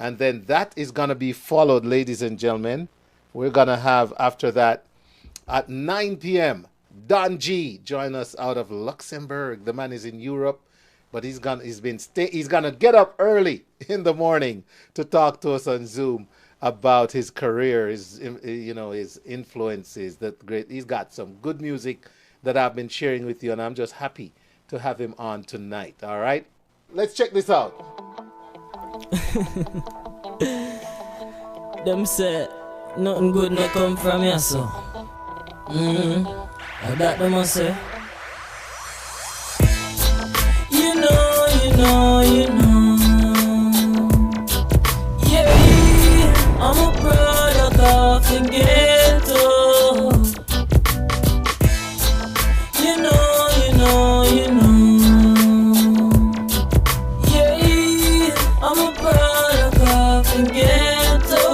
And then that is going to be followed, ladies and gentlemen. We're going to have after that at 9 p.m. Don G join us out of Luxembourg. The man is in Europe, but he's gonna get up early in the morning to talk to us on Zoom about his career, his influences. That great. He's got some good music that I've been sharing with you, and I'm just happy to have him on tonight. All right, let's check this out. Them say nothing good no come from here, so. That them must say. You know. Yeah, I'm a product of the ghetto. You know. Yeah, I'm a product of the ghetto.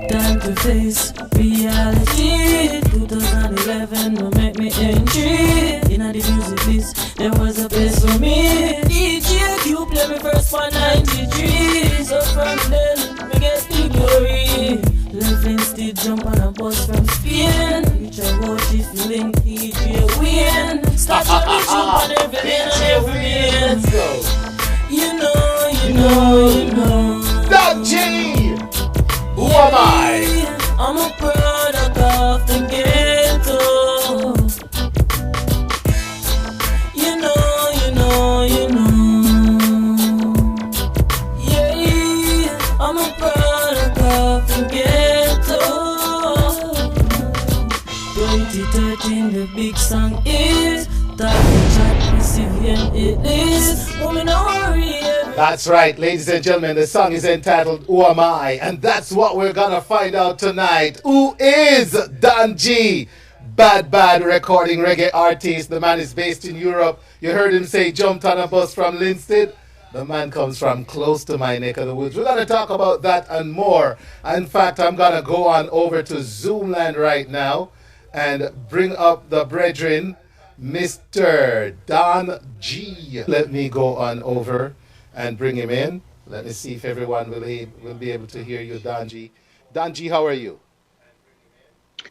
Time to face reality. 2011 will make me entry. In the music biz, there was a place for me. DJ, you play me first for 93. So from then, we get the glory. Left instead jump on a bus from Spain. Reach a watch if you link DJ win. Start on the jump on every lane and every lane. Let's go. You know. Don G! Who am I? I'm a product of the ghetto. You know. Yeah, I'm a product of the ghetto. 2013, the big song is That's right, ladies and gentlemen, the song is entitled Who Am I? And that's what we're gonna find out tonight. Who is Don G? Bad recording reggae artist. The man is based in Europe. You heard him say jumped on a bus from Linstead. The man comes from close to my neck of the woods. We're gonna talk about that and more. In fact, I'm gonna go on over to Zoomland right now and bring up the brethren, Mr. Don G. Let me go on over and bring him in. Let me see if everyone will be able to hear you, Don G. Don G, how are you?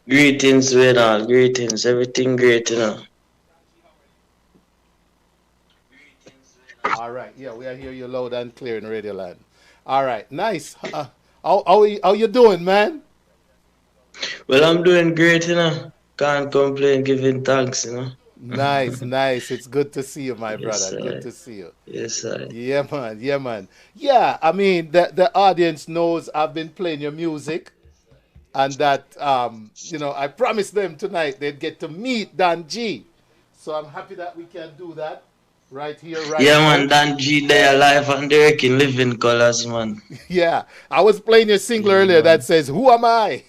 Greetings, Renal. Greetings. Everything great, you know. All right. Yeah, we are hear you loud and clear in Radio Land. All right. Nice. How you doing, man? Well, I'm doing great, you know. Can't complain, giving thanks, you know. Nice. It's good to see you, my Yes, brother. sir. Good to see you. Yes, sir. Yeah, man. Yeah, I mean, the audience knows I've been playing your music, and that, I promised them tonight they'd get to meet Don G. So I'm happy that we can do that right here, right Yeah, now. man, Dan G, they alive and they can live in colors, man. Yeah, I was playing your single earlier that says, Who am I?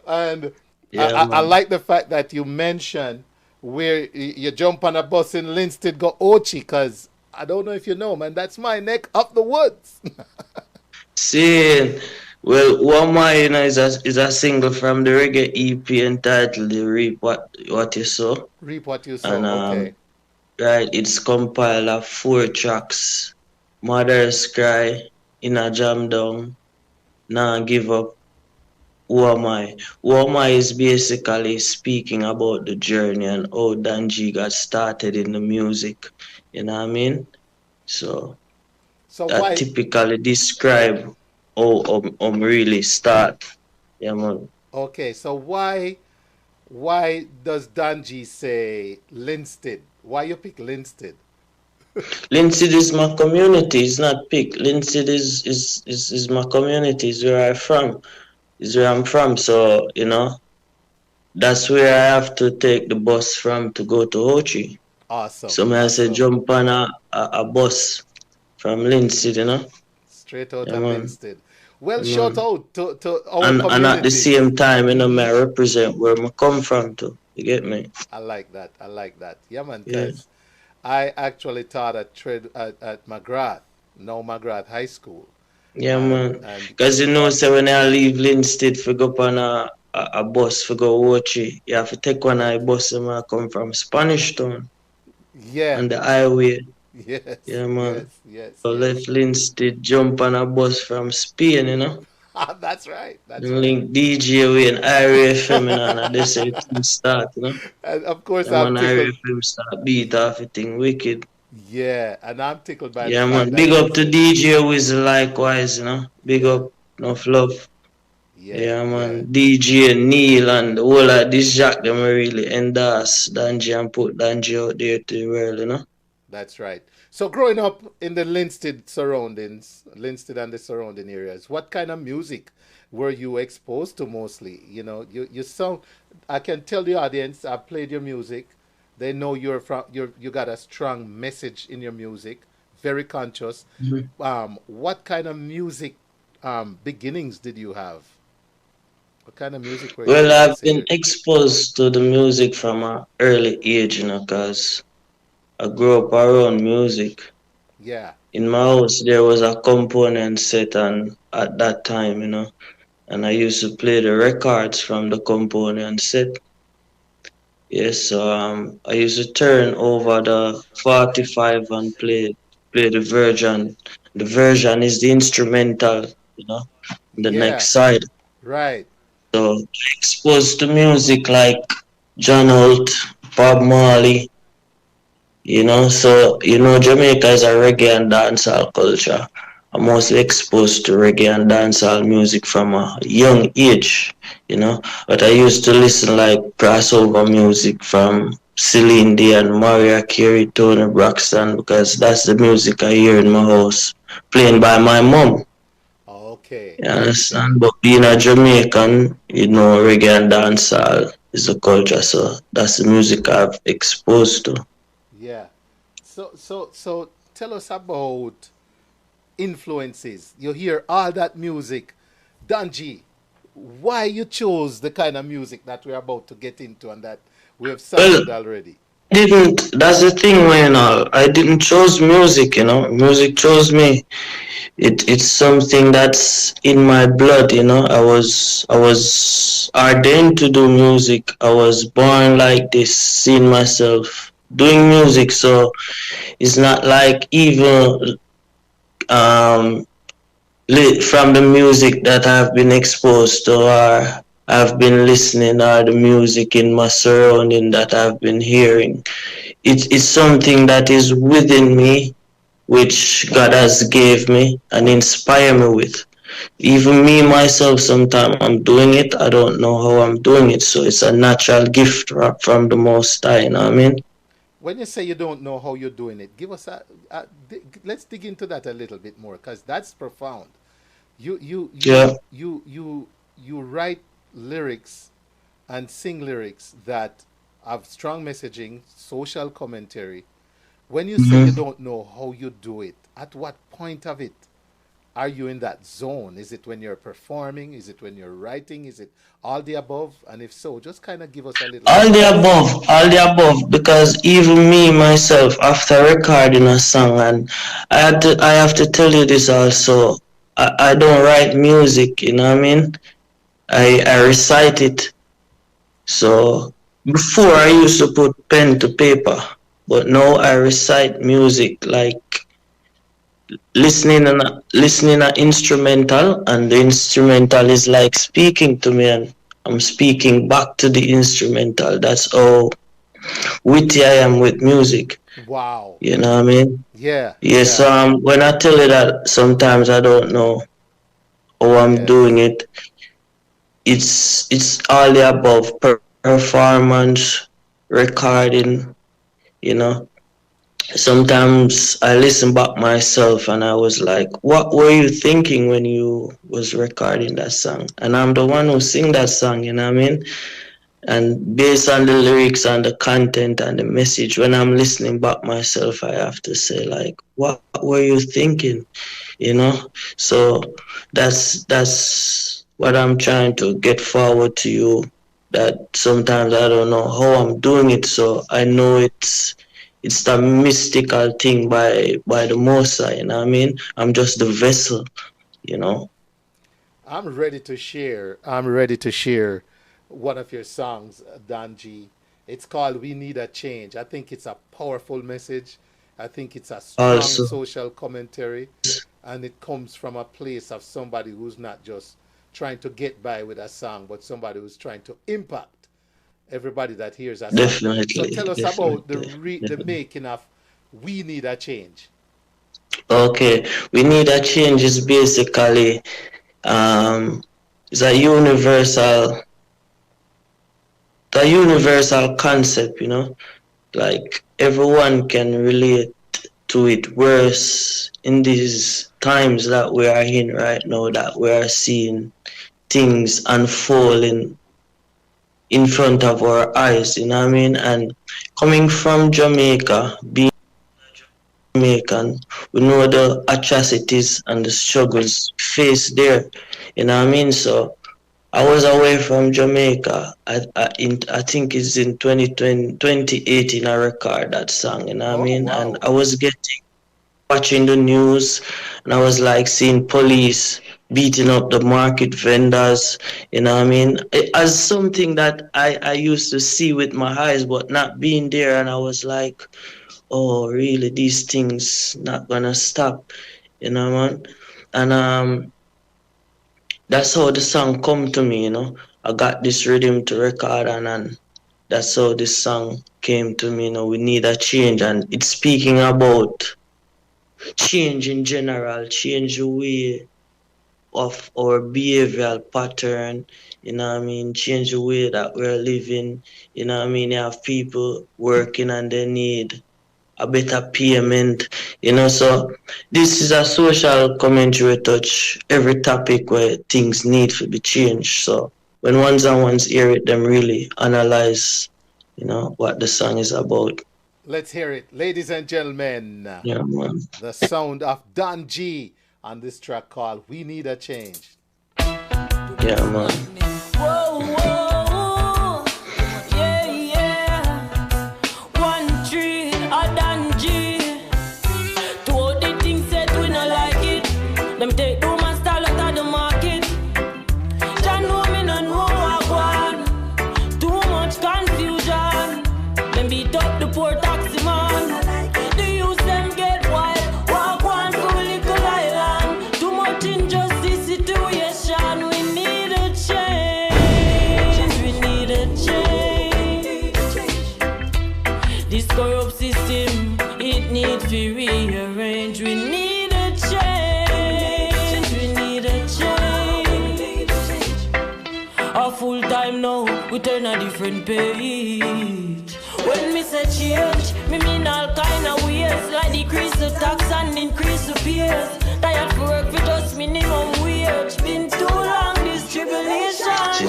And Yeah, I man. like the fact that you mentioned where you jump on a bus in Linstead, go Ochi, because I don't know if you know, man, that's my neck up the woods. See, well, Who Am I, you know, is a single from the Reggae EP entitled The Reap What You Sow. Reap what you sow. And, Okay. right, it's compiled of 4 tracks. Mother's Cry, In a Jam Down, Nah Give Up, Who Am I? Who Am I is basically speaking about the journey and how Danji got started in the music. You know what I mean? So So that why? typically describe how really start. Yeah, man. Okay, so why does Danji say Linstead? Why you pick Linstead? Linstead is my community, it's not pick. Linstead is my community, is where I'm from. Is where I'm from. So, you know, that's where I have to take the bus from to go to Ochi. Awesome. So may I say jump on a bus from Linstead, you know? Straight out Yeah, of man. Linstead. Well, Yeah, shout man. out to our And at the community. same time, you know, may I represent where I come from too. You get me? I like that. Yeah, man, Yeah. because I actually taught at McGrath, no McGrath High School. Yeah, man. And Because you know, so when I leave Linstead for go up on a bus for go Ochi, you have to take one of the bus and I come from Spanish Town yeah, on the highway. Yes, Yeah, man. yes, yes, So yes. left Linstead, jump on a bus from Spain, That's right. That's And right. link DJ with an Area FM, and they say things start. And of course, Yeah, I'm man, Area tickled. FM start beat off it thing wicked. Yeah, and I'm tickled by the Yeah, fact man. that Big you up to said, DJ Wiz likewise. Big yeah, up, enough love. yeah, Yeah, yeah. man. DJ Neil and the whole of this Jack them really endorse Danji and put Danji out there to the world. That's right. So, growing up in the Linstead surroundings, Linstead and the surrounding areas, what kind of music were you exposed to mostly? You sound. I can tell the audience I've played your music. They know you got a strong message in your music, very conscious. Mhm. What kind of music beginnings did you have? What kind of music were you Well, able to I've say been here? exposed to the music from an early age, cause I grew up around music. Yeah, In my house, there was a component set, and at that time, and I used to play the records from the component set. Yes, so I used to turn over the 45 and play the version. The version is the instrumental, on the yeah, next side. right. So exposed to music like John Holt, Bob Marley, so Jamaica is a reggae and dancehall culture. I'm mostly exposed to reggae and dancehall music from a young age, but I used to listen like crossover music from Celine Dion, Mariah Carey, Tony Braxton, because that's the music I hear in my house, playing by my mom. Okay, You okay. understand? But being a Jamaican, reggae and dancehall is a culture, so that's the music I've exposed to. Yeah. So tell us about influences. You hear all that music. Danji, why you chose the kind of music that we're about to get into and that we have Well, sampled already? I didn't. That's the thing, I didn't choose music. Music chose me. It's something that's in my blood. I was ordained to do music. I was born like this, seeing myself doing music. So it's not like even um from the music that I've been exposed to, or I've been listening, or the music in my surrounding that I've been hearing. It's something that is within me, which God has gave me and inspire me with. Even me myself, sometimes I'm doing it, I don't know how I'm doing it, so it's a natural gift from the Most High. You know what I mean? When you say you don't know how you're doing it, give us let's dig into that a little bit more because that's profound. You you Yeah. you you you you write lyrics and sing lyrics that have strong messaging, social commentary. When you say you hmm don't know how you do it, at what point of it are you in that zone? Is it when you're performing? Is it when you're writing? Is it all the above? And if so, just kind of give us a little insight. All the above, because even me myself, after recording a song, and I have to tell you this also, I don't write music, you know what I mean? I recite it. So before I used to put pen to paper, but now I recite music like listening an instrumental, and the instrumental is like speaking to me, and I'm speaking back to the instrumental. That's how witty I am with music. Wow. You know what I mean? Yeah, Yes. yeah, When I tell you that sometimes I don't know how I'm doing yes. it, it's all the above: performance, recording. You know, sometimes I listen back myself and I was like, what were you thinking when you was recording that song? And I'm the one who sing that song, you know what I mean? And based on the lyrics and the content and the message, when I'm listening back myself, I have to say like, what were you thinking? You know? So that's what I'm trying to get forward to you. That sometimes I don't know how I'm doing it, so I know it's the mystical thing by the Most High, you know what I mean? I'm just the vessel. I'm ready to share. I'm ready to share one of your songs, Danji. It's called We Need a Change. I think it's a powerful message. I think it's a strong Also, social commentary, and it comes from a place of somebody who's not just trying to get by with a song, but somebody who's trying to impact everybody that hears a song. So definitely, tell us about definitely, the definitely. making of "We Need a Change." Okay, we need a change is basically um, it's a universal concept, like everyone can relate to it worse in these times that we are in right now, that we are seeing things unfolding in front of our eyes, you know what I mean? And coming from Jamaica, being Jamaican, we know the atrocities and the struggles faced there, you know what I mean? So I was away from Jamaica. I think it's in 2018 I record that song, you know what I Oh mean? And wow! I was watching the news, and I was like seeing police beating up the market vendors, you know what I mean? As something that I used to see with my eyes, but not being there, and I was like, oh, really, these things not gonna stop, man? And that's how the song come to me. I got this rhythm to record, and that's how this song came to me. We need a change, and it's speaking about change in general, change the way of our behavioral pattern, what I mean, change the way that we're living, what I mean, you have people working and they need a better payment, so this is a social commentary touch every topic where things need to be changed. So when ones and ones hear it, them really analyze, what the song is about. Let's hear it, ladies and gentlemen. Yeah, man. The sound of Don G on this track called "We Need a Change." Yeah, man. Whoa, whoa, yeah, yeah. 1 3, a Danji. To all the things said we not like it. Them take the man style out of the market. Jah know me no know what want. Too much confusion. Them beat up the poor taxi man. The youth them get wild. Walk one to little island. Too much injustice situation. We need a change. We need a change. This corrupt system, it needs to rearrange. We need a change. We need a change. A full time now, we turn a different page. When me say change, me mean all kind of ways. Like decrease the tax and increase the peers. Tired for work for just minimum wage. Been too long this tribulation. We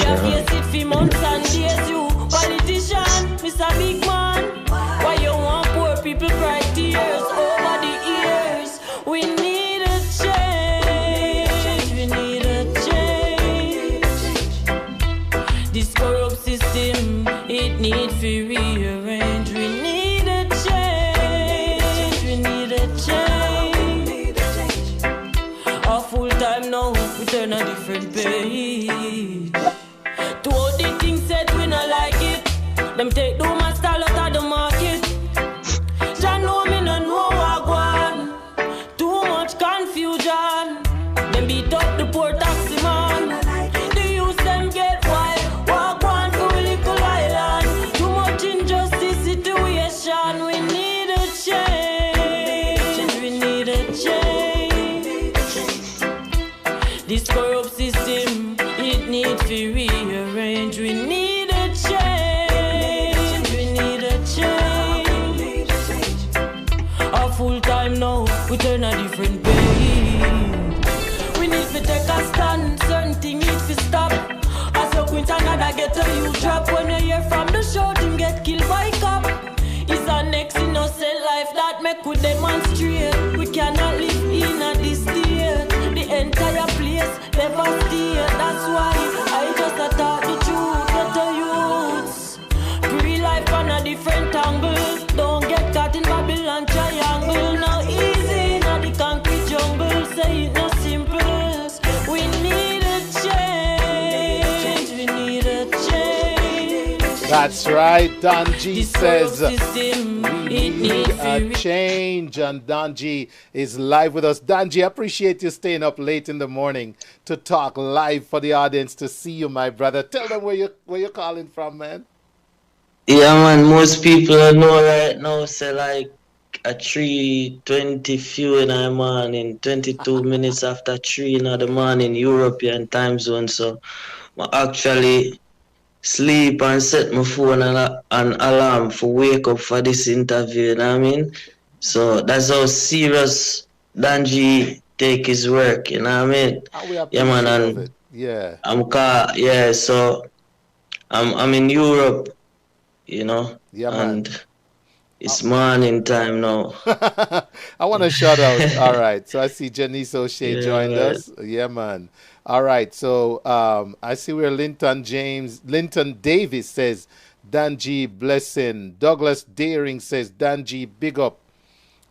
have faced it for months and days. You politician, Mr. Big Man, why you want poor people cry tears over the years? We need a change. We need a change. This corrupt system, it needs to rearrange. We need a change. We need a change. A full time now, we turn a different page. To all the things said we not like it. Them take the man style out of the market. Jah know me no know what want. Too much confusion. Them beat up the poor taxi man. The youth them get wild. Walk one to a little island. Too much injustice situation. We need a change. We need a change. This corrupt system, it needs to rearrange. We need a change. We need a change. A full time now, we turn a different page. We need to take a stand. Certain things need to stop. As a quint another get a you drop. When you hear from the shout, him get killed by cop. It's our next innocent life that make we demonstrate. We cannot live in a this state. The entire place devastate. That's why I just attack the truth. Get the youths pre-life on a different angle. Don't get caught in Babylon triangle. Now easy, now the concrete jungle. Say it not simple. We need a change. We need a change. That's right. Don G This thorough says system, we it need needs a to change, and Don G is live with us. Don G, appreciate you staying up late in the morning to talk live for the audience to see you, my brother. Tell them where you're calling from, man. Yeah, man, most people I know right now say like a 3:20 few in the morning, 22 minutes after 3 in the morning, European time zone. So I actually sleep and set my phone an alarm for wake up for this interview, you know what I mean? So that's how serious Danji take his work, you know what I mean? And we Yeah, man, appreciate of it. and Yeah, yeah, so I'm in Europe, you know, yeah, man. and it's morning time now. I want to shout out. All right. So I see Janice O'Shea Yeah, joined right. us. Yeah, man. All right. So I see where Linton Davis says, Danji blessing. Douglas Daring says, Danji big up.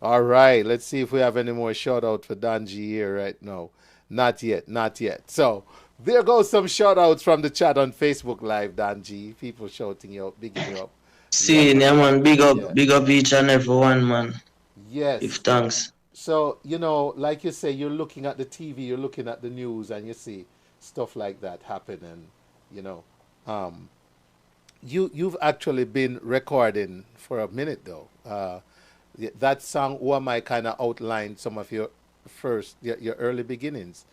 All right. Let's see if we have any more shout out for Danji here right now. Not yet. Not yet. So there goes some shout outs from the chat on Facebook Live, Danji. People shouting you out, bigging you up. Yeah, See, yeah, man. man, Yeah. big up each and every one, man. Give Yes. thanks. So, like you say, you're looking at the TV, you're looking at the news, and you see stuff like that happen. And, you know, um, you've actually been recording for a minute, though. That song, Who Am I, kind of outlined some of your early beginnings.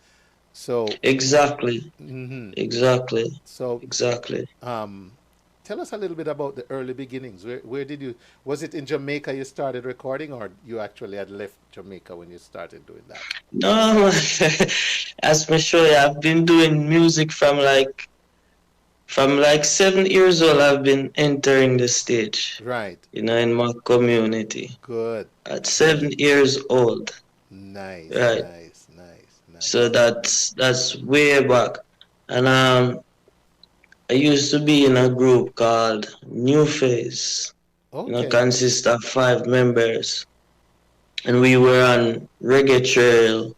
So, Exactly, hmm exactly, so exactly. um, tell us a little bit about the early beginnings. Where did was it in Jamaica you started recording, or you actually had left Jamaica when you started doing that? No, as me show you, I've been doing music from like 7 years old. I've been entering the stage, Right. you know, in my community Good. at Good. 7 years old, Nice, right? nice, nice, So nice. that's way back, and I used to be in a group called New Phase, you know, Okay. consists of 5 members, and we were on Reggae Trail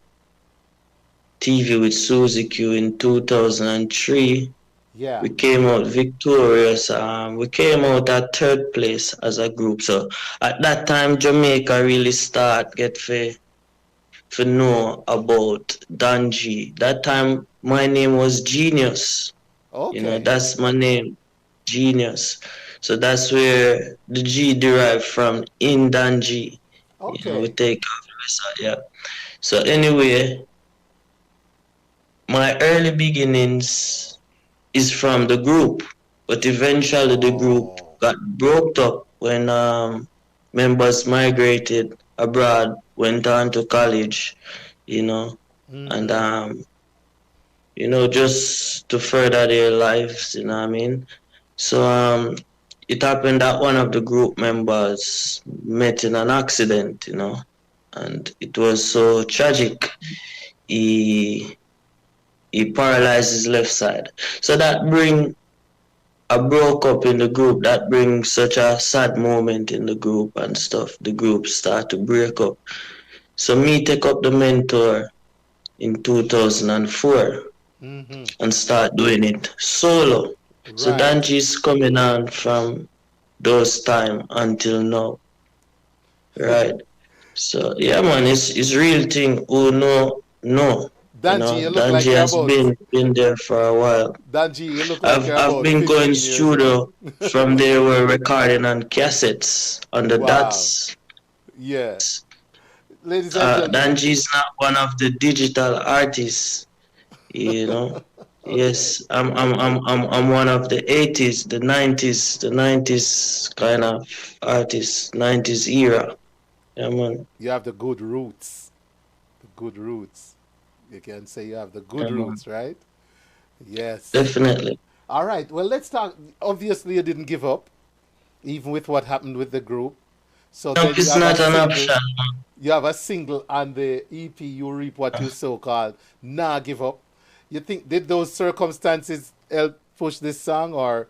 TV with Suzy Q in 2003. Yeah. We came out victorious. We came out at third place as a group. So at that time, Jamaica really start get for know about Danji. That time, my name was Genius. You know, Okay. that's my name, Genius. So that's where the G derived from in Danji. You know, we Okay. take off the side, yeah. So anyway, my early beginnings is from the group, but eventually the group Oh. got broke up when members migrated abroad, went on to college, you know, and Mm-hmm. just to further their lives, you know what I mean? So it happened that one of the group members met in an accident, you know, and it was so tragic. He he paralyzed his left side. So that bring a broke up in the group. That brings such a sad moment in the group and stuff. The group start to break up. So me take up the mentor in 2004 Mm-hmm. and start doing it solo. So Right. Danji is coming on from those time until now, right? So yeah, man, it's real thing. Who know, you Danji, know, you look like Danji you're has about been there for a while. Danji, you look like I've you're I've about been going 15 years old. studio from there. We're recording on cassettes on the Wow. dots. Yeah. Ladies and gentlemen. Danji is not one of the digital artists, you know. Okay. Yes, I'm one of the 80s, the 90s kind of artist, 90s era. Yeah, man. You have the good roots. The good roots. You can say you have the good Yeah, man. roots, right? Yes. Definitely. All right. Well, let's talk. Obviously, you didn't give up, even with what happened with the group. So No, then you it's have a not an single. option. You have a single on the EP. You reap what you sow. Called "Nah Give Up." You think did those circumstances help push this song, or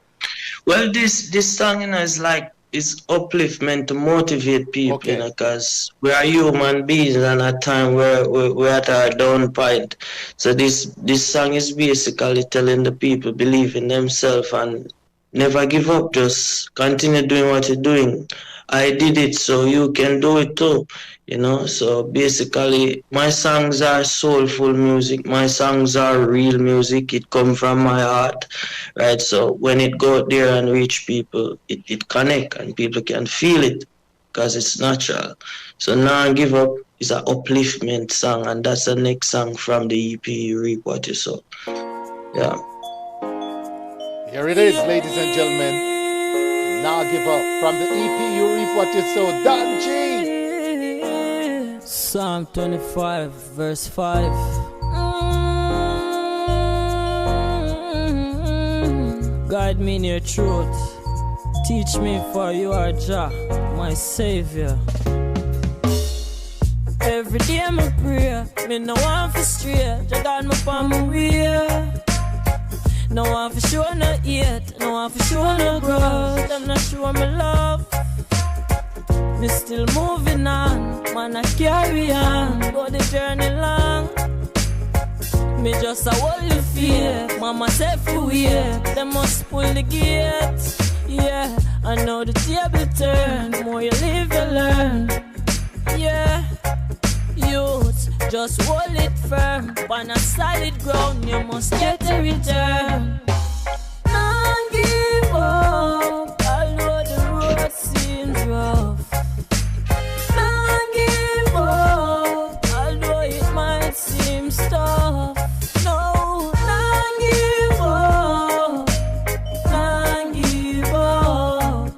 Well, this song, you know, is like it's upliftment to motivate people, you okay? know, because we are human beings, and at time we're at our down point. So this song is basically telling the people believe in themselves and Never give up. Just continue doing what you're doing. I did it, so you can do it too. So basically, my songs are soulful music. My songs are real music. It come from my heart, right? So when it go out there and reach people, it connect and people can feel it because it's natural. So Now Give Up is an upliftment song, and that's the next song from the EP, You Reap What You Sow. Yeah. Here it is, ladies and gentlemen. Now Give Up from the EP You Reap What You Sow. Don G. Psalm 25, verse 5. Guide me in your truth. Teach me, for you are Jah, my Savior. Every day I pray, me no want for stray. Jah guide me for my way. No one for sure no hate, no one for sure no grudge. Them not sure me love. Me still moving on, man I carry on. Go the journey long. Me just a hold the fear. Mama said for wait, them must pull the gate. Yeah, I know the table turn. The more you live, you learn. Yeah, youth, just hold it firm. On a solid ground, you must get a return. Don't give up, although the road seems rough. Don't give up, although it might seem tough. No, don't give up. Don't give up.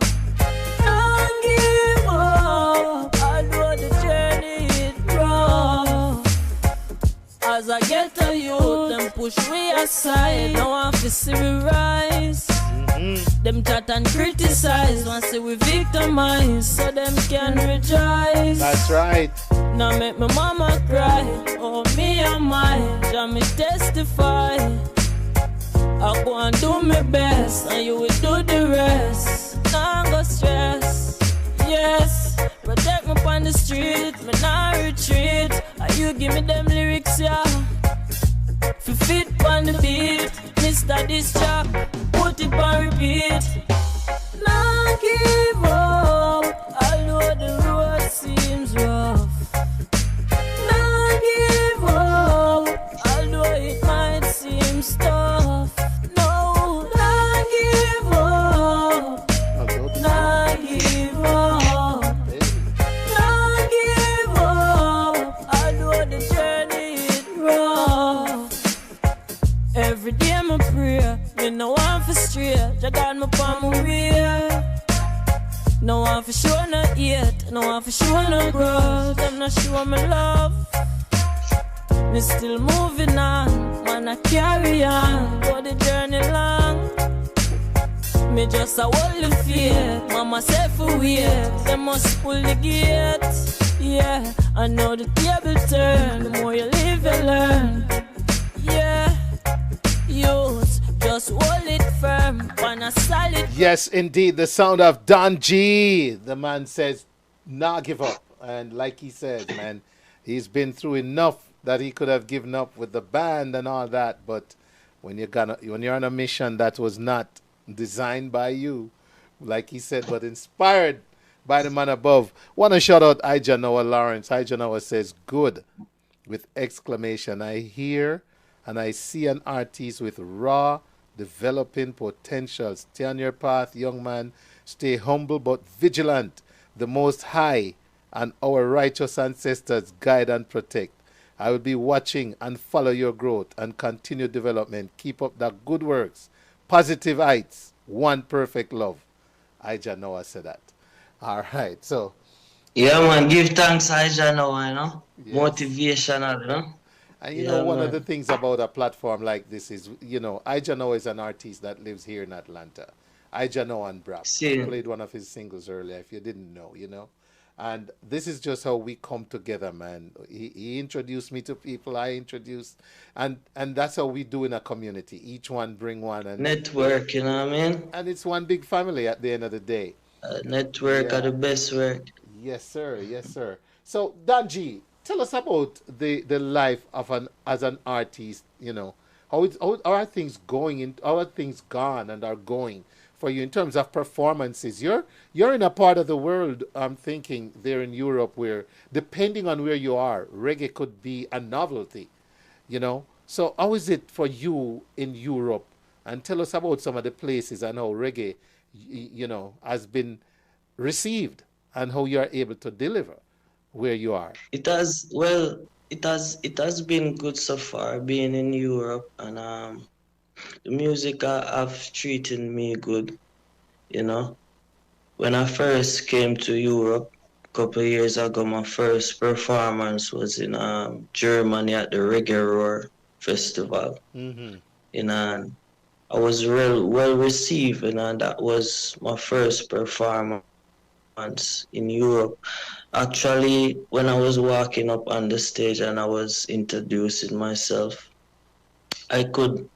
Don't give up, although the journey is rough. As I get to youth, them push me aside. No one to see me rise. Them chat and criticize. Want see we victimize, so them can rejoice. That's right. Now make my mama cry. Oh, me and mine, Jah me testify. I go and do my best, and you will do the rest. Now go stress. Yes, protect me on the street, me not retreat. And you give me them lyrics, yeah. For fit on the beat, Mr. This Jah, put it on repeat. Now give up, although the road seems rough. Now give up, although it might seem tough. No, now give up. Now give up. Now give up, although the journey is rough. Every day I pray, me no one for stray. Jah guide me on my way. No one for sure no hate, no one for sure no grudge. Them not sure me love. Me still moving on, man I carry on. Go the journey long. Me just a hold the fear. Mama said for wait, them must pull the gate. Yeah, I know the table turn. The more you live, you learn. Yeah, youth, just hold it firm on a solid. Yes, indeed, the sound of Don G. The man says, "Nah, give up." And like he says, man, he's been through enough that he could have given up with the band and all that. But when you're on a mission that was not designed by you, like he said, but inspired by the man above. Want to shout out Ija Noah Lawrence. Ija Noah says, "Good," with exclamation. I hear and I see an artist with raw developing potential. Stay on your path, young man. Stay humble but vigilant. The Most High and our righteous ancestors guide and protect. I will be watching and follow your growth and continued development. Keep up the good works. Positive heights. One perfect love. Ija Noah said that. All right, so. Yeah, man, give thanks, Ija Noah, Yes. Motivational, And one of the things about a platform like this is, Ija Noah is an artist that lives here in Atlanta. Ija Noah and Brap. See. I played one of his singles earlier, if you didn't know, And this is just how we come together, man. He introduced me to people, I introduced, and that's how we do in a community. Each one bring one. And network, you know what I mean? And it's one big family at the end of the day. Network are the best work. Yes, sir. Yes, sir. So, Danji, tell us about the life of as an artist. How are things going? How are things gone and are going for you in terms of performances? You're in a part of the world, I'm thinking, there in Europe, where depending on where you are, reggae could be a novelty, you know. So how is it for you in Europe? And tell us about some of the places and how reggae, has been received and how you are able to deliver where you are. It has well, it has been good so far being in Europe, and the music have treated me good. You know, when I first came to Europe a couple of years ago, my first performance was in Germany at the Reggae Roar Festival. Mm-hmm. And I was well received, and that was my first performance in Europe. Actually, when I was walking up on the stage and I was introducing myself, I could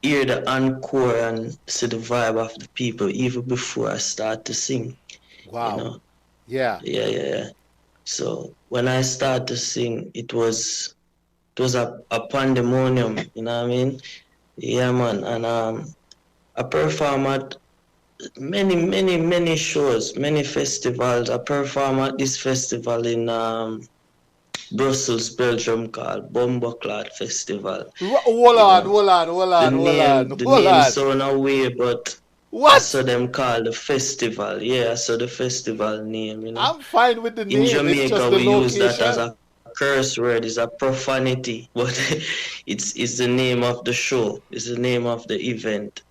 hear the encore and see the vibe of the people even before I start to sing, you Wow. know. Yeah. Yeah. So when I start to sing, it was a pandemonium, you know what I mean? Yeah, man. And I perform at many shows, many festivals. I perform at this festival in Brussels, Belgium, called Bomboclad Festival. Hold You on, know, hold on, hold the on, hold name on, the hold name on. sound away, but I What? saw them call the festival. Yeah, I saw the festival name. I'm fine with the In name. It's just Jamaica, the we use that as location. a curse word, it's a profanity, but it's the name of the show, it's the name of the event,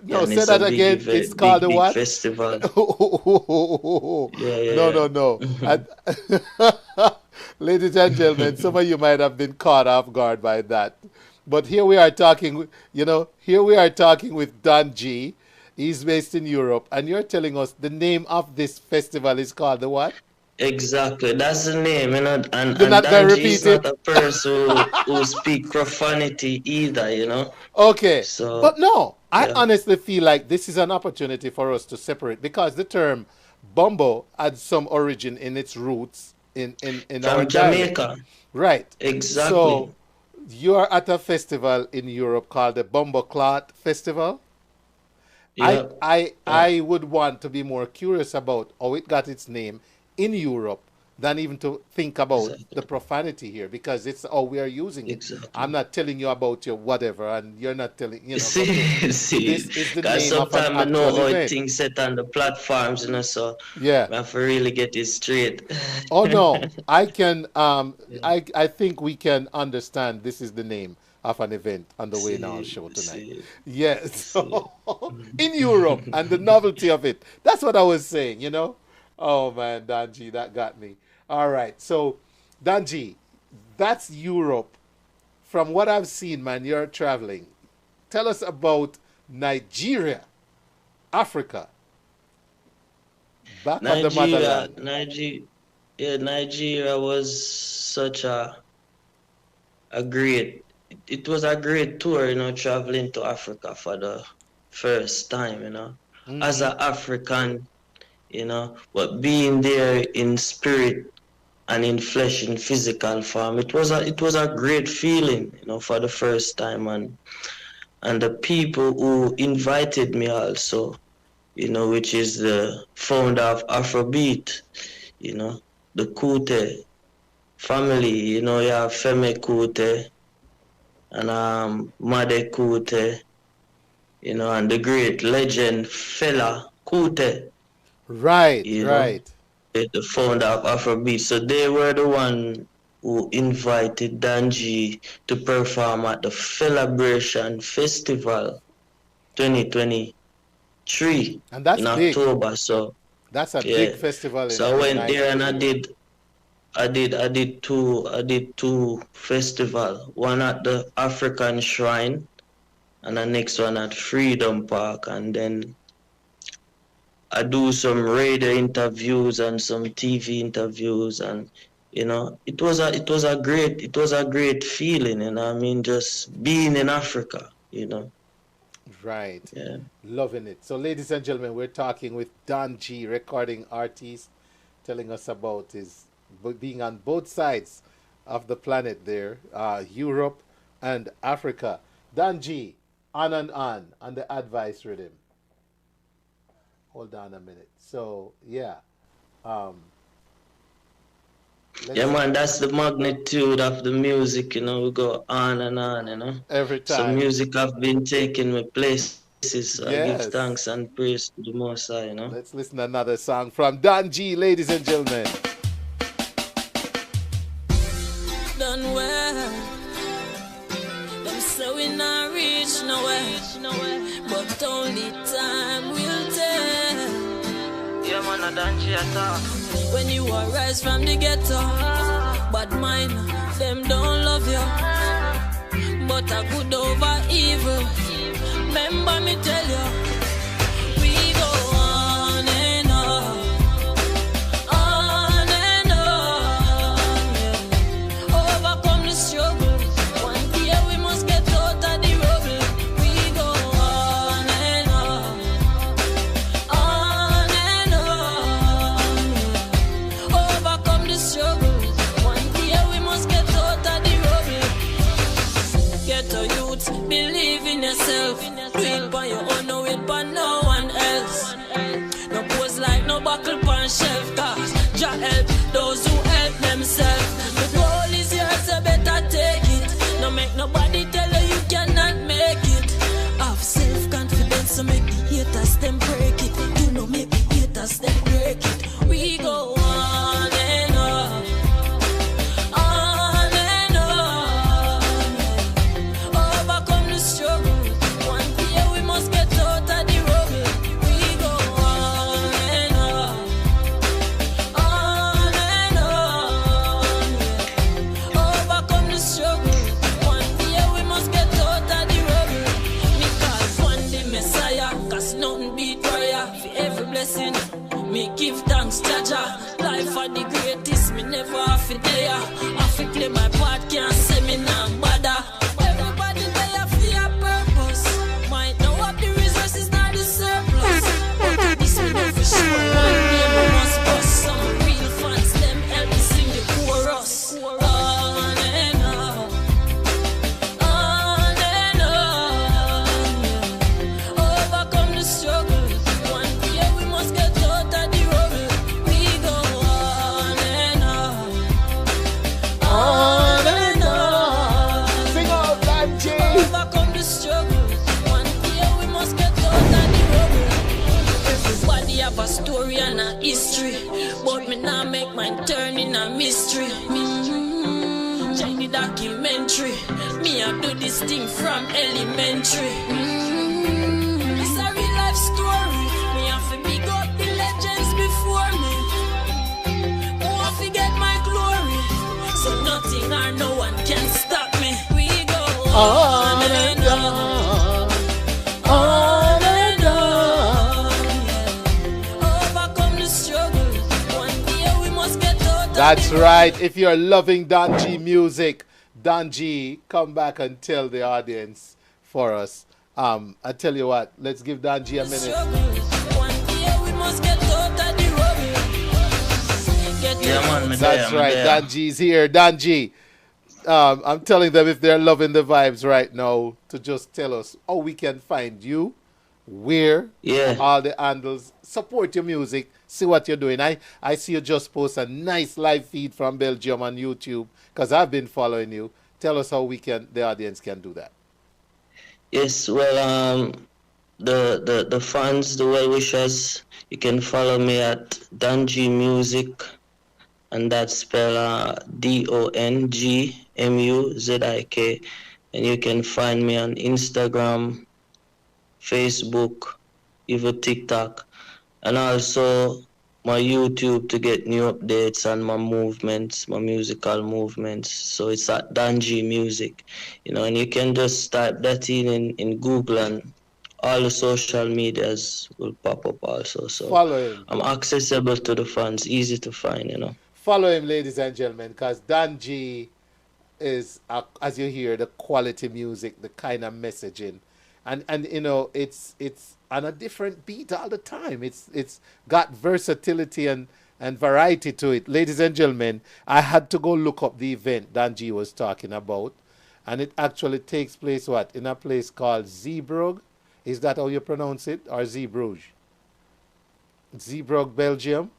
No, and say it's a that big again. It's event, called a big what? festival. No, Yeah. no, no. Ladies and gentlemen, some of you might have been caught off guard by that. But here we are talking, here we are talking with Don G. He's based in Europe, and you're telling us the name of this festival is called the what? Exactly, that's the name, and You're not going to Danji repeat is not it? a person who speak profanity either. Okay. So But no, I yeah, honestly feel like this is an opportunity for us to separate because the term bumbo had some origin in its roots in our from dialect. Jamaica, Right. So exactly. you're at a festival in Europe called the Bumbo Clot Festival. I Yeah, I yeah, I would want to be more curious about how it got its name in Europe than even to think about the exactly, profanity here because it's how we are using it. I'm exactly. not telling you about your whatever, and you're not telling See, but see, this is the because name of an sometimes I know actual how event. things set on the platforms, so Yeah. I have to really get it straight. Oh no, I can. I think we can understand. This is the name of an event on the Way Now See, show tonight. see, Yes, see. in Europe and the novelty of it. That's what I was saying. Oh man, Danji, that got me. All right, so Danji, that's Europe. From what I've seen, man, you're traveling. Tell us about Nigeria, Africa, back on the Nigeria, motherland. Nigeria, yeah, Nigeria was such a great. It was a great tour, traveling to Africa for the first time, as Mm-hmm. an African, but being there in spirit and in flesh, in physical form, it was a great feeling, for the first time, and the people who invited me also, which is the founder of Afrobeat, you know, the Kute family, you have Femi Kute and Made Kute, and the great legend Fela Kute, Right, you know, right. the founder of Afrobeat. So they were the one who invited Danji to perform at the Celebration Festival 2023 And in that's big. October. So That's a big yeah, festival so I in went there and I Nigeria. did I did two festival. One at the African Shrine and the next one at Freedom Park, and then I do some radio interviews and some TV interviews, and it was a great feeling, I mean, just being in Africa, Right. yeah. Loving it. So, ladies and gentlemen, we're talking with Don G, recording artist, telling us about his being on both sides of the planet there, Europe and Africa. Don G, on and on the advice rhythm. Hold on a minute. So yeah, um, Yeah, let's man, that's the magnitude of the music, we go on. every So time. music have been taking me places. So I give thanks and Yes. praise to the Most High. Let's listen to another song from Don G, ladies and gentlemen. Done well. Them say we not reach nowhere, but only time will tell. Yeah, man, I done attack. When you arise from the ghetto, but mine, them don't love you, but a good over evil. Remember me tell you, we go on and on, yeah. Overcome the struggle. One day we must get out of the rubble. We go on and on, yeah. Overcome the struggle. One day we must get out of the rubble. Get a youth, believe in yourself. Do it by your own, no wait by no one else. No pose like no buckle pan shelf, cause Jah help those who help themselves. The goal is yours, so better take it. No make nobody tell you you cannot make it. Have self-confidence, so make the haters them break it. You know make the haters them break it. We go on and on. Overcome the struggle. One day we must get out of the rubble. We go on and on, yeah. Overcome the struggle. One day we must get out of the rubble. Me call one the Messiah, cause nothing beat prayer. For every blessing, me give thanks, Jah Jah. Life are the greatest, me never have to dare. Have to play my part, can't say me nah bother. Everybody there for your purpose. Might know what the resources, not the surplus. But this me know for sure. One day we must bust some real fans. Them help me sing the chorus. On and on, yeah. Overcome the struggle. One day we must get out of the rubble. We go on and on, and on. Sing out, Don G. Overcome the struggle. One day we must get out of the rubble. Everybody have a story and a history, but me now make mine turn in a mystery. Check the documentary. Me I do this thing from elementary. It's a real life story. Me have to big up the legends before me. Who have to get my glory? So nothing or no one can stop me. We go on and on, yeah. Overcome the struggle. One day we must get out of That's the right. If you're loving Don G music, Don G, come back and tell the audience for us. I tell you what, let's give Don G a minute. struggle. One day we must get out of the rubble. Get Yeah, out. man, me That's there, me right. there. Don G's here. Don G, I'm telling them if they're loving the vibes right now to just tell us how we can find you, where, Yeah. all the handles, support your music, see what you're doing. I see you just post a nice live feed from Belgium on YouTube because I've been following you. Tell us how the audience can do that. Yes, well, the fans, the well wishers, you can follow me at Donji Music, and that's spelled DONGMUZIK, and you can find me on Instagram, Facebook, even TikTok, and also my YouTube to get new updates on my movements, my musical movements. So it's at Danji Music, and you can just type that in Google, and all the social medias will pop up also. So Follow him. I'm accessible to the fans, easy to find. Follow him, ladies and gentlemen, because Don G is, as you hear, the quality music, the kind of messaging, and it's on a different beat all the time. It's got versatility and variety to it. Ladies and gentlemen, I had to go look up the event Don G was talking about, and it actually takes place in a place called Zeebrugge. Is that how you pronounce it, or Zeebrugge? Zeebrugge, Belgium.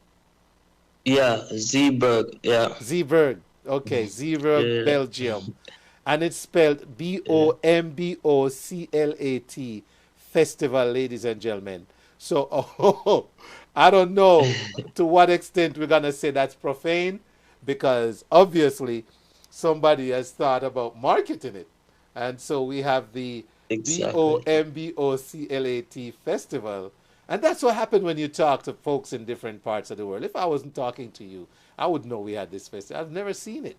Yeah, Zeeburg. Yeah. Zeeburg. Okay, Zeeburg, Yeah. Belgium. And it's spelled Yeah. Bomboclat Festival, ladies and gentlemen. So, oh, I don't know to what extent we're going to say that's profane because obviously somebody has thought about marketing it. And so we have the Exactly. Bomboclat Festival. And that's what happened when you talk to folks in different parts of the world. If I wasn't talking to you, I would know we had this festival. I've never seen it,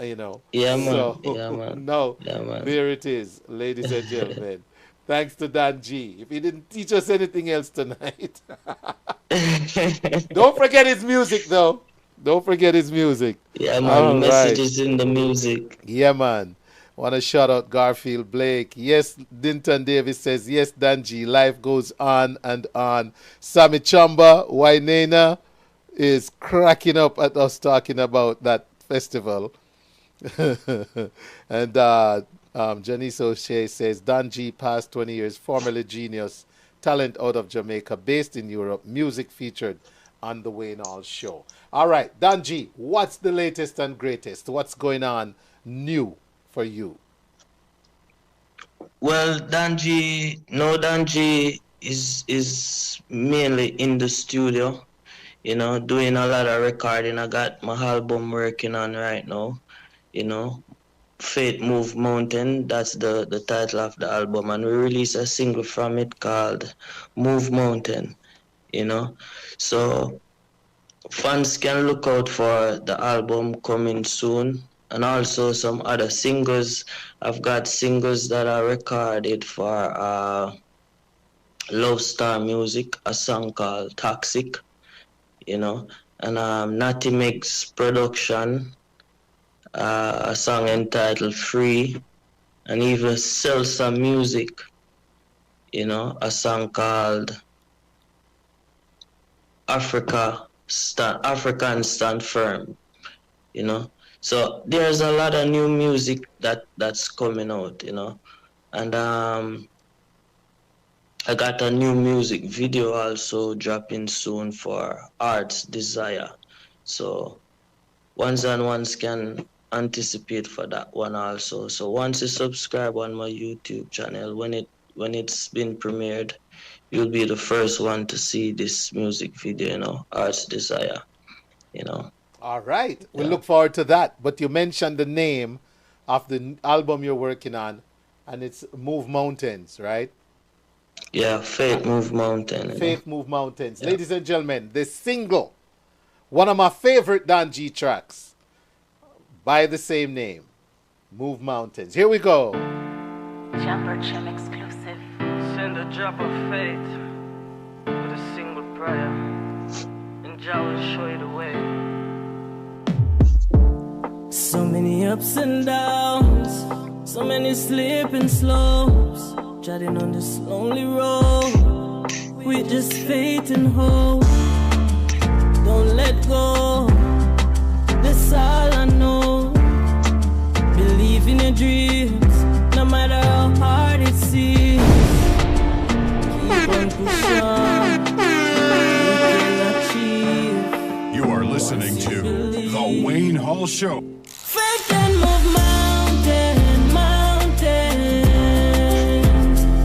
you know. Yeah, man. Yeah, So, man. no, Yeah, man. there it is, ladies and gentlemen. Thanks to Dan G. If he didn't teach us anything else tonight, don't forget his music, though. Don't forget his music. Yeah, man. The All message right. is in the music. Yeah, man. Want to shout out Garfield Blake. Yes, Dinton Davis says, yes, Danji, life goes on and on. Sammy Chamba, Wainena is cracking up at us talking about that festival. And Janice O'Shea says, Danji, past 20 years, formerly genius, talent out of Jamaica, based in Europe, music featured on the Wayne Hall show. All right, Danji, what's the latest and greatest? What's going on new for you? Well, Danji is mainly in the studio, doing a lot of recording. I got my album working on right now, you know. Faith Move Mountain, that's the title of the album, and we released a single from it called Move Mountain, you know. So fans can look out for the album coming soon, and also some other singles. I've got singles that are recorded for Love Star Music, a song called Toxic, and Natty Mix Production, a song entitled Free, and even Salsa Music, a song called African Stand Firm, So there's a lot of new music that's coming out, and I got a new music video also dropping soon for Art's Desire. So ones can anticipate for that one also. So once you subscribe on my YouTube channel, when it's been premiered, you'll be the first one to see this music video, Art's Desire, All right. We'll look forward to that. But you mentioned the name of the album you're working on, and it's Move Mountains, right? Yeah, Faith Move Mountain. Faith Move Mountains. Yeah. Ladies and gentlemen, this single, one of my favorite Dan G tracks, by the same name, Move Mountains. Here we go. Jumper Chim exclusive. Send a drop of faith with a single prayer, and Jah will show you the way. So many ups and downs, so many slipping slopes, treading on this lonely road with just faith and hope. Don't let go, that's all I know. Believe in your dreams, no matter how hard it seems. Keep on pushing on, you can achieve. You are listening to The Wayne Hall Show. Faith can move mountains.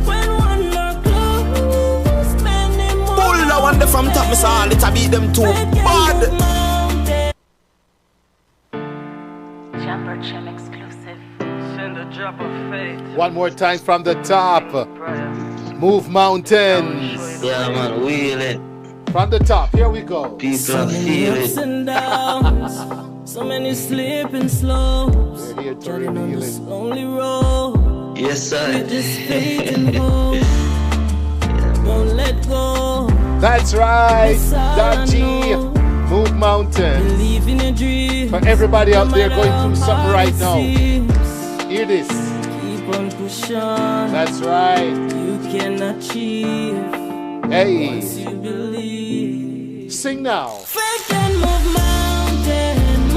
When one more close, many more. Pull the one from top, me saw it, I beat them too bad. Jumper Chim exclusive. Send a drop of faith. One more time from the top. Move Mountains. Yeah, man, wheel it. From the top, here we go. People feel Ups it. and downs, so many slipping slopes, We're here to treading on reveal this it. lonely road. Yes, sir. With just faith and hope. Don't let go. That's right. That's all Dan I G, know. Move Mountains. Believe in your dreams. For everybody out no there matter going how through something hard right it now. seems. Hear this. Keep on pushing on. That's right. You can achieve Hey, once you believe. sing now. Faith can move mountains.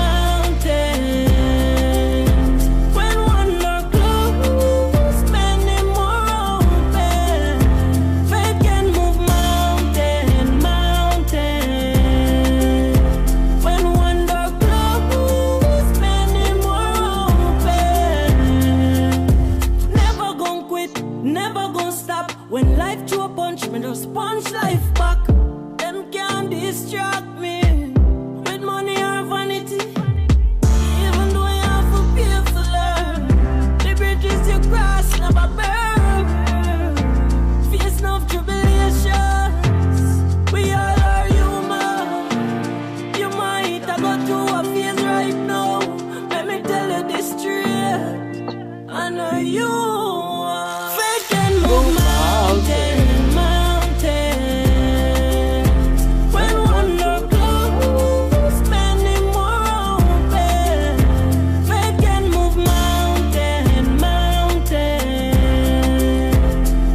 When one more close, many more open. Faith can move mountains. punch, me just punch life back. Them can't distract me with money or vanity. Even though you have to pay for learn, the bridges you cross never burn. Face no tribulations, we all are human. You might have got through a phase right now. Let me tell you this straight. I know you are. Faith can move mountains. When wonder close, many more open. Faith can move mountains.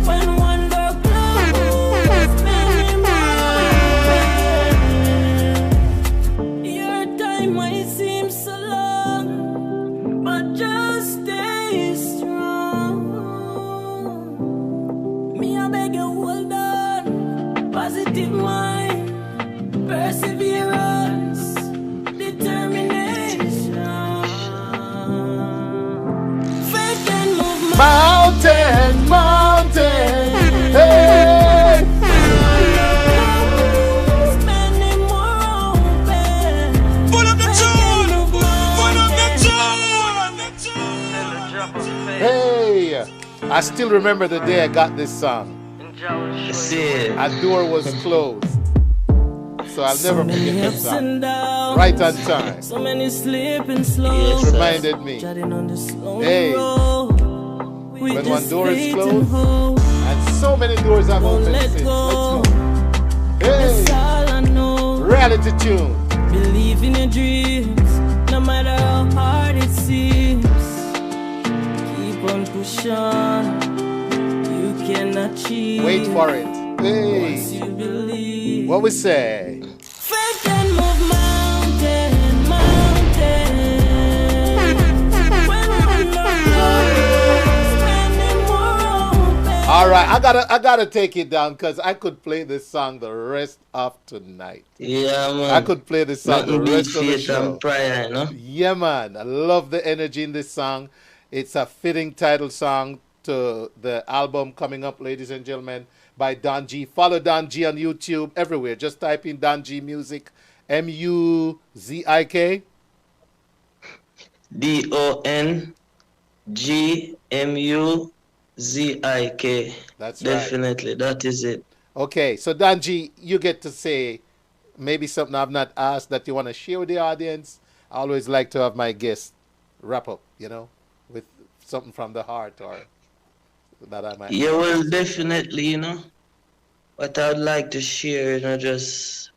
When wonder close, many more open. Your time might seem so long, but just stay strong. Me, I beg you, hold on. Positive mind, perseverance, determination. Faith can move Mountain, mountain, hey! mountains, many more open. Pull up the Faith tune. can move Pull up the mountains. tune. Never drop a faith. Hey! I still remember the day I got this song. And Jah will show That's you. it. A door was closed. So I'll never forget this Ups song. and downs, Right on time. so many slipping slopes. Yes, sir. Reminded me. Treading on this lonely Hey. road. We When just one door is faith closed, and hope. and so many doors have Don't opened let since. go. Let's go. Hey! That's all I know. Reality tune. Believe in your dreams, no matter how hard it seems. Keep on pushing, you can achieve. Wait for it. Once Hey! you believe. What we say? Faith can move mountains. When one door closes, many more open. All right, I gotta take it down because I could play this song the rest of tonight. Yeah, man. I could play this song the Nothing beat rest of the faith show. and prayer, you know? Yeah, man. I love the energy in this song. It's a fitting title song to the album coming up, ladies and gentlemen, by Don G. Follow Don G on YouTube, everywhere. Just type in Don G Music, Muzik. DonGmuzik. That's right. Definitely, that is it. Okay, so Don G, you get to say maybe something I've not asked that you want to share with the audience. I always like to have my guests wrap up, with something from the heart or that I might. Yeah, well, definitely, what I'd like to share, just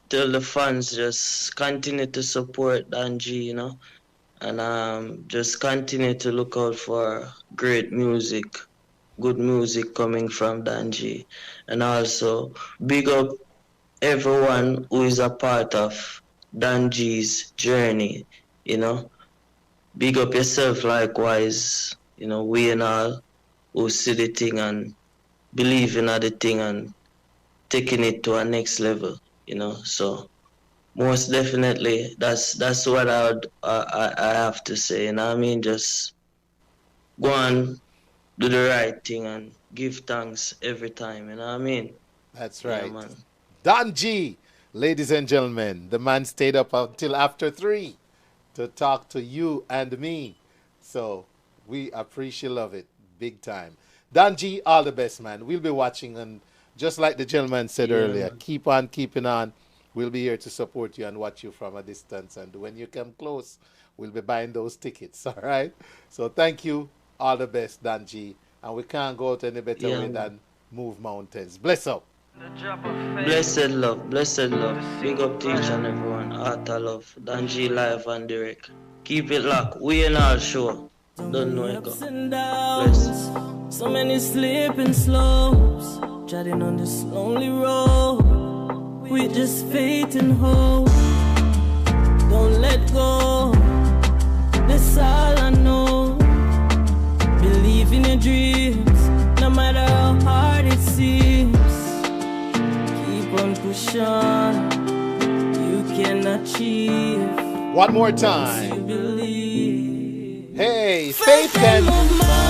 tell the fans, just continue to support Danji, and just continue to look out for great music, good music coming from Danji, and also big up everyone who is a part of Danji's journey, big up yourself likewise, we and all who see the thing and believe in the thing and taking it to a next level, so most definitely that's what I have to say, just go and do the right thing and give thanks every time, That's Yeah, right. man. Don G, ladies and gentlemen, the man stayed up until after 3 to talk to you and me. So we appreciate love it big time. Don G, all the best, man. We'll be watching, and just like the gentleman said earlier, keep on keeping on. We'll be here to support you and watch you from a distance. And when you come close, we'll be buying those tickets. All right. So thank you. All the best, Don G. And we can't go out any better way than move mountains. Bless up. The drop of faith. Blessed love, big up to each and everyone, Arta love, Danji live and direct. Keep it locked, we in our show. Don't know it. Ups and downs, so many slipping slopes, treading on this lonely road. With just faith and hope, don't let go. That's all I know. Believe in your dreams, no matter how hard it seems. Keep on pushing, you can achieve. One more You time. believe. Hey, faith can move mountains.